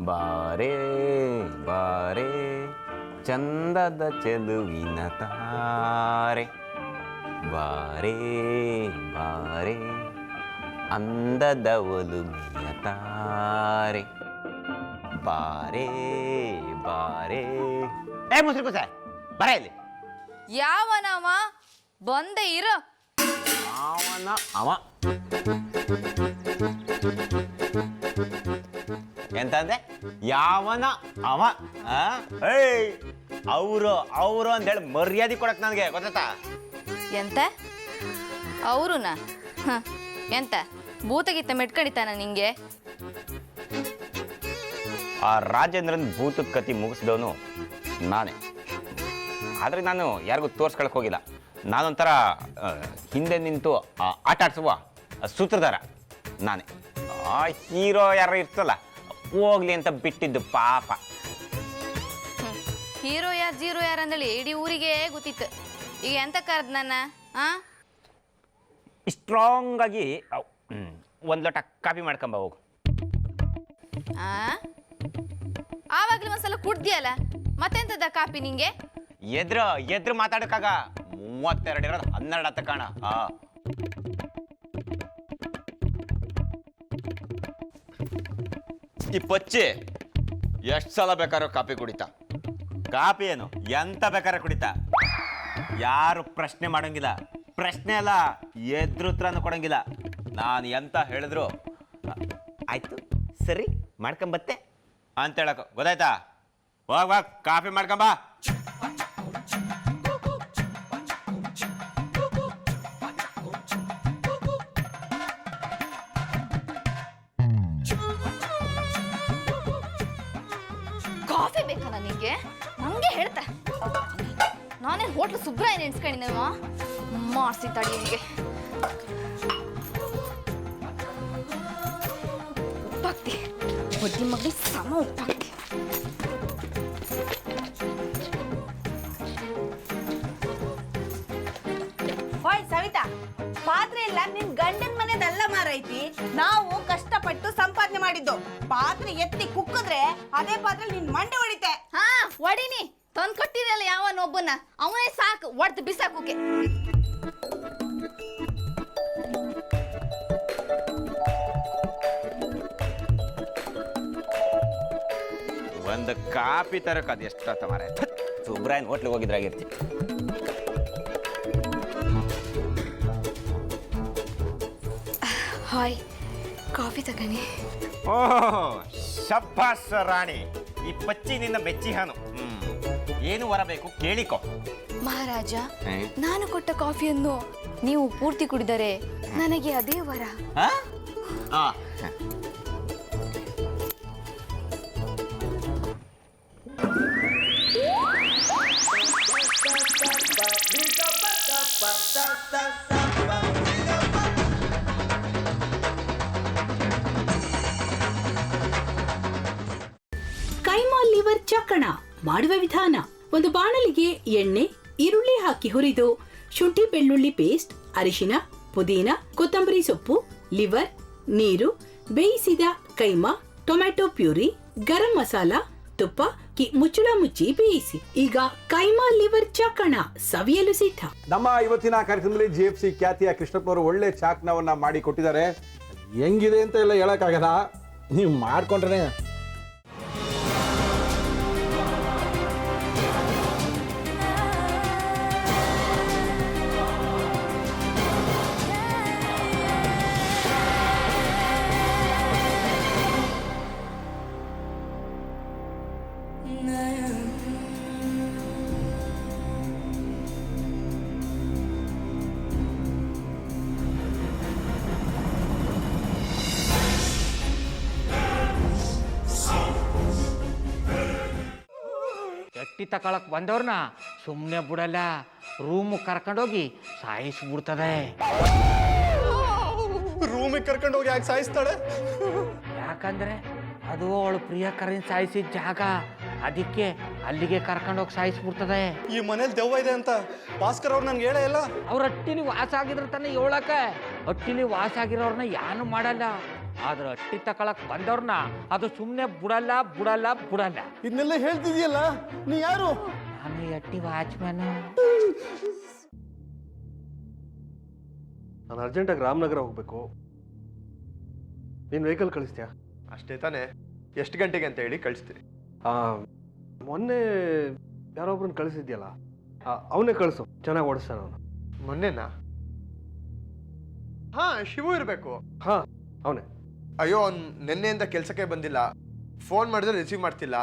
ಬಾರೇ ಬಾರೇ ಚಂದದ ಚೆಲುವಿನ ತಾರೆ, ಬಾರೇ ಬಾರೇ ಅಂದದ ಒಲುಮೆಯ ತಾರೆ, ಬಾರೇ ಬಾರೇ. ಮುಸ್ರಿ ಸರ್ ಬರ ಇಲ್ಲಿ. ಯಾವನವ ಬಂದೆ ಇರೋ. ಅವನ ಅವ ಎಂತಂದೆ? ಯಾವನ ಅವ? ಏಯ್ ಅವರು ಅಂತ ಹೇಳಿ ಮರ್ಯಾದೆ ಕೊಡಕ್ ನನಗೆ ಗೊತ್ತಾ? ಎಂತ ಅವರುನಾ? ಎಂತ ಭೂತಗೀತ ಮೆಟ್ಕಡಿತಾನ ನಿಂಗೆ? ಆ ರಾಜೇಂದ್ರನ್ ಭೂತದ ಕತಿ ಮುಗಿಸಿದವನು ನಾನೇ. ಆದ್ರೆ ನಾನು ಯಾರಿಗೂ ತೋರ್ಸ್ಕೊಳಕ್ ಹೋಗಿಲ್ಲ. ನಾನೊಂಥರ ಹಿಂದೆ ನಿಂತು ಆಟ ಆಡ್ಸುವ ಸೂತ್ರಧಾರ ನಾನೇ. ಆ ಹೀರೋ ಯಾರು ಇರ್ತಲ್ಲ ಹೋಗ್ಲಿ ಅಂತ ಬಿಟ್ಟಿದ್ದು ಪಾಪ. ಹೀರೋ ಯಾರು ಜೀರೋ ಯಾರು ಅಂದೇಳಿ ಇಡೀ ಊರಿಗೆ ಗೊತ್ತಿತ್ತು. ಈಗ ಎಂತ ಕರೆದ್ ನನ್ನ? ಸ್ಟ್ರಾಂಗ್ ಆಗಿ ಒಂದು ಲೋಟ ಕಾಫಿ ಮಾಡ್ಕೊಂಬ ಹೋಗು. ಆವಾಗ್ಲೂ ಒಂದ್ಸಲ ಕುಡ್ದಿಯಲ್ಲ, ಮತ್ತೆಂತದ ಕಾಪಿ ನಿಂಗೆ? ಎದ್ರು ಮಾತಾಡಕ್ಕಾಗ 32 ಇರೋದು 12 ಹತ್ತ ಕಾಣ. ಈ ಪಚ್ಚಿ ಎಷ್ಟು ಸಲ ಬೇಕಾದ್ರೂ ಕಾಫಿ ಕುಡಿತಾ. ಕಾಫಿ ಏನು ಎಂತ ಬೇಕಾದ್ರೆ ಕುಡಿತಾ. ಯಾರು ಪ್ರಶ್ನೆ ಮಾಡಂಗಿಲ್ಲ. ಪ್ರಶ್ನೆ ಅಲ್ಲ, ಎದುರುತ್ರನೂ ಕೊಡಂಗಿಲ್ಲ. ನಾನು ಎಂತ ಹೇಳಿದ್ರು ಆಯ್ತು ಸರಿ ಮಾಡ್ಕೊಂಬತ್ತೆ ಅಂತ ಹೇಳಕ ಗೊತ್ತಾಯ್ತಾ? ಹೋಗ್ ಕಾಫಿ ಮಾಡ್ಕೊಂಬ. ಕಾಫಿ ಬೇಕಲ್ಲ ನಿಂಗೆ? ನಂಗೆ ಹೇಳ್ತಾ ನಾನೇನು ಹೋಟ್ಲು ಸುಬ್ರಾಯ ನೆನ್ಸ್ಕೊಂಡಿದ್ದೇವ ಮಾಡಿಸಿ ತಡಿ ನಿಂಗೆ. ಉಪ್ಪಾಕ್ತಿ ಬಡ್ಡಿ ಮಗ್ಳಿ ಸಮ ಉಪ್ಪಾಕ್ತಿ. ಹೋಯ್ ಸವಿತಾ, ಪಾತ್ರೆ ಇಲ್ಲ ನಿನ್ ಗಂಡನ ಮನೆದಲ್ಲ ಮಾರೈತಿ. ನಾವು ಕಷ್ಟಪಟ್ಟು ಸಂಪಾದನೆ ಮಾಡಿದ್ದು. ಪಾತ್ರೆ ಎತ್ತಿ ಕುಕ್ಕಿದ್ರೆ ಅದೇ ಪಾತ್ರೆ ನಿನ್ ಮಂಡೆ ಹೊಡಿತೆ. ಒಡಿನಿ ತಂದ್ ಕೊಟ್ಟಿರಲ್ಲ ಯಾವನೊಬ್ಬನ, ಅವನೇ ಸಾಕು ಒಡ್ದು ಬಿಸಾಕೋಕೆ. ಒಂದು ಕಾಫಿ ತರಕ ಅದು ಎಷ್ಟ ಮಾರ ಸುಬ್ರಾಯನ್ ಹೋಟ್ಲಿಗೆ ಹೋಗಿದ್ರಾಗಿರ್ತಿ. Hi coffee ತಗಣಿ. ಓಹ್ ಶಬ್ಬಾಸ್ ರಾಣಿ, ಈ ಪಚ್ಚಿ ನಿನ್ನ ಬೆಚ್ಚಿ ಹಾನು. ಏನು ವರ ಬೇಕು ಕೇಳಿಕೊ. ಮಹಾರಾಜ, ನಾನು ಕೊಟ್ಟ ಕಾಫಿಯನ್ನು ನೀವು ಪೂರ್ತಿ ಕುಡಿದರೆ ನನಗೆ ಅದೇ ವರ. ಕೈಮಾ ಲಿವರ್ ಚಕ್ಕಣ ಮಾಡುವ ವಿಧಾನ: ಒಂದು ಬಾಣಲಿಗೆ ಎಣ್ಣೆ, ಈರುಳ್ಳಿ ಹಾಕಿ ಹುರಿದು ಶುಂಠಿ ಬೆಳ್ಳುಳ್ಳಿ ಪೇಸ್ಟ್, ಅರಿಶಿನ, ಪುದೀನ, ಕೊತ್ತಂಬರಿ ಸೊಪ್ಪು, ಲಿವರ್, ನೀರು, ಬೇಯಿಸಿದ ಕೈಮಾ, ಟೊಮ್ಯಾಟೊ ಪ್ಯೂರಿ, ಗರಂ ಮಸಾಲ, ತುಪ್ಪ ಮುಚ್ಚಳ ಮುಚ್ಚಿ ಬೇಯಿಸಿ. ಈಗ ಕೈಮಾ ಲಿವರ್ ಚಾಕಣ ಸವಿಯಲು ಸಿದ್ಧ. ನಮ್ಮ ಇವತ್ತಿನ ಕಾರ್ಯಕ್ರಮದಲ್ಲಿ GFC ಖ್ಯಾತಿಯ ಕೃಷ್ಣಪ್ಪನವರು ಒಳ್ಳೆ ಚಾಕ್ನವನ್ನ ಮಾಡಿ ಕೊಟ್ಟಿದ್ದಾರೆ. ಹೆಂಗಿದೆ ಅಂತ ಎಲ್ಲ ಹೇಳಕ್ಕಾಗಲ್ಲ, ನೀವು ಮಾಡ್ಕೊಂಡ್ರೆ. ಎಟ್ಟಿ ತಕೊಳಕ್ ಬಂದವ್ರನ್ನ ಸುಮ್ಮನೆ ಬಿಡಲ್ಲ, ರೂಮ್ ಕರ್ಕೊಂಡೋಗಿ ಸಾಯಿಸ್ಬಿಡ್ತದೆ. ರೂಮಿಗೆ ಕರ್ಕೊಂಡೋಗಿ ಯಾಕೆ ಸಾಯಿಸ್ತಾಳೆ? ಯಾಕಂದ್ರೆ ಅದು ಅವಳು ಪ್ರಿಯಕರನ್ ಸಾಯಿಸಿದ ಜಾಗ, ಅದಕ್ಕೆ ಅಲ್ಲಿಗೆ ಕರ್ಕೊಂಡೋಗಿ ಸಾಯಿಸ್ಬಿಡ್ತದೆ. ಈ ಮನೇಲಿ ದೆವ್ವ ಇದೆ ಅಂತ ಭಾಸ್ಕರ್ ಅವ್ರು ನನ್ಗೆ ಹೇಳೇ ಇಲ್ಲ. ಅವ್ರ ಹಟ್ಟಿಲಿ ವಾಸ ಆಗಿದ್ರ ತಾನೆ ಹೇಳಕ. ಹಟ್ಟಿಲಿ ವಾಸ ಆಗಿರೋರ್ನ ಯಾನು ಮಾಡಲ್ಲ, ಆದ್ರೆ ಅಟ್ಟಿ ತಕೊಳಕ್ ಬಂದವ್ರನ್ನ ಅದು ಸುಮ್ಮನೆ ಬಿಡಲ್ಲ ಬಿಡಲ್ಲ ಬಿಡಲ್ಲ. ಇದನ್ನೆಲ್ಲ ಹೇಳ್ತಿದ್ಯಲ್ಲ, ನೀ ಯಾರು? ನಾನು ಅಟ್ಟಿ ವಾಚ್ಮ್ಯಾನ್. ನಾನು ಅರ್ಜೆಂಟಾಗಿ ರಾಮನಗರ ಹೋಗ್ಬೇಕು. ನೀನು ವೆಹಿಕಲ್ ಕಳಿಸ್ತೀಯಾ? ಅಷ್ಟೇ ತಾನೇ? ಎಷ್ಟು ಗಂಟೆಗೆ ಅಂತ ಹೇಳಿ ಕಳಿಸ್ತೀನಿ. ಮೊನ್ನೆ ಯಾರೊಬ್ರನ್ನ ಕಳಿಸಿದ್ಯಲ್ಲ, ಅವನೇ ಕಳಿಸು, ಚೆನ್ನಾಗಿ ಓಡಿಸ್ತಾನ ಅವನು. ಮೊನ್ನೆನಾ? ಹಾ, ಶಿವು ಇರಬೇಕು. ಹಾ, ಅವನೇ. ಅಯ್ಯೋ, ಅವ್ನು ನಿನ್ನೆಯಿಂದ ಕೆಲಸಕ್ಕೆ ಬಂದಿಲ್ಲ. ಫೋನ್ ಮಾಡಿದ್ರೆ ರಿಸೀವ್ ಮಾಡ್ತಿಲ್ಲ.